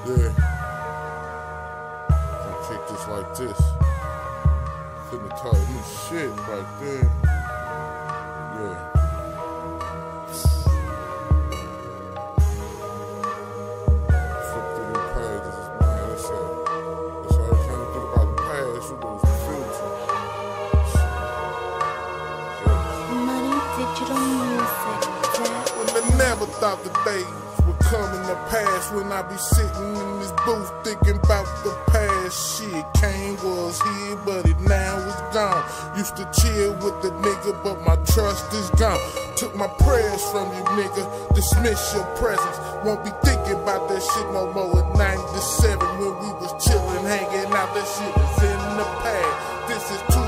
Yeah. Gonna kick this like this. Finna talk new shit right there. Yeah. Flip through the pages, man. That's all every time you think about the past, you lose the future. Money Digital Music. When I never thought the days would come in the past, when I be sitting in this booth thinking about the past. Shit came, was here, but it now is gone. Used to chill with the nigga, but my trust is gone. Took my prayers from you, nigga, dismiss your presence. Won't be thinking about that shit no more in 97 when we was chillin', hanging out. That shit is in the past. This is 2013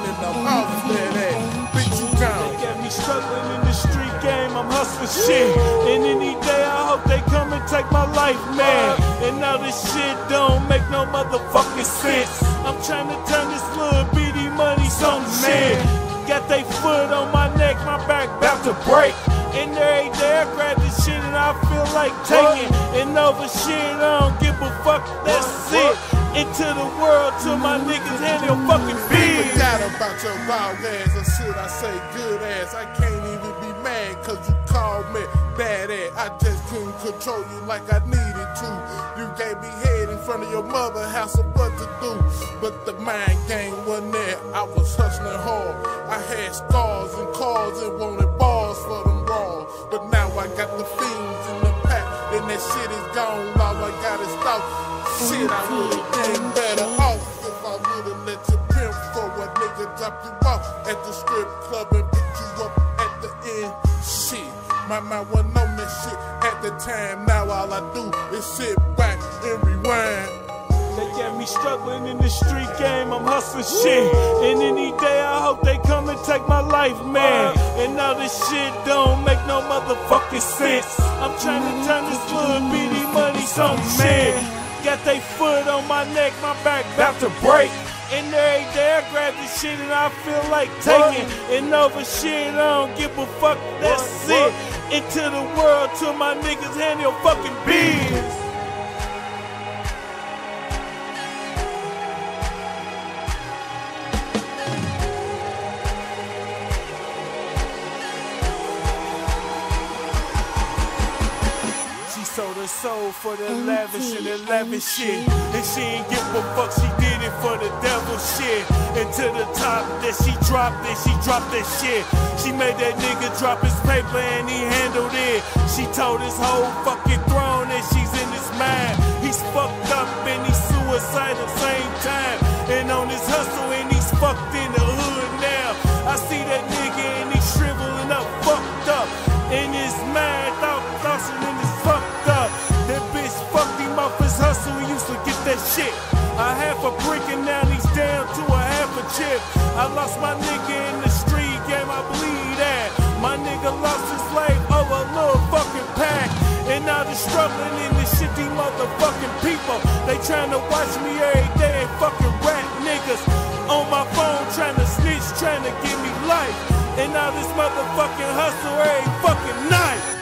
and I'm off that ass. Bitch, you gone. They got me struggling in the street game, I'm hustling shit. And any day I hope they come and take my life, man. And now this shit don't make no motherfucking sense. I'm trying to turn this little bitty money some shit. Got they foot on my neck, my back about to break. And every day I grab this shit and I feel like taking. And over shit, I don't give a fuck, that's it. Into the world till my niggas handle fucking big. Forgot about your wild ass, or should I say good ass. I can't even be mad cause you called me bad ass. I just couldn't control you like I needed to. You gave me head in front of your mother house of what to do. But the mind game wasn't there, I was hustling hard. I had scars and cars and wanted bars for them raws. But now I got the fiends in the pack, and that shit is gone, all I got is thoughts. Shit, I would've been better off if I would've let you pimp for a nigga drop you off at the strip club and pick you up at the end. Shit, my mind wasn't on that shit at the time. Now all I do is sit back and rewind. They got me struggling in the street game, I'm hustling shit. And any day I hope they come and take my life, man. And now this shit don't make no motherfucking sense. I'm trying to turn this little bitty money some shit. Got they foot on my neck, my back about to break. And every day I grab this shit and I feel like taking. And over shit, I don't give a fuck, that's it. Into the world till my niggas handle fucking biz. Sold her soul for the lavish and the lavish shit. And she ain't give a fuck, she did it for the devil shit. And to the top that she dropped it, she dropped that shit. She made that nigga drop his paper and he handled it. She told his whole fucking throne that she's in his mind. He's fucked up and he's suicidal at the same time. And on his hustle and he's fucked in the hood now. I see that nigga and he's shriveling up, fucked up. In his mind, thoughts and in his fucked up. That bitch fucked him off his hustle, he used to get that shit. A half a brick and now he's down to a half a chip. I lost my nigga in the street game, I believe that. My nigga lost his life over a little fucking pack. And now they're struggling in this shit, these motherfucking people. They trying to watch me every day and fucking rat niggas. On my phone trying to snitch, trying to give me life. And now this motherfucking hustle every fucking night.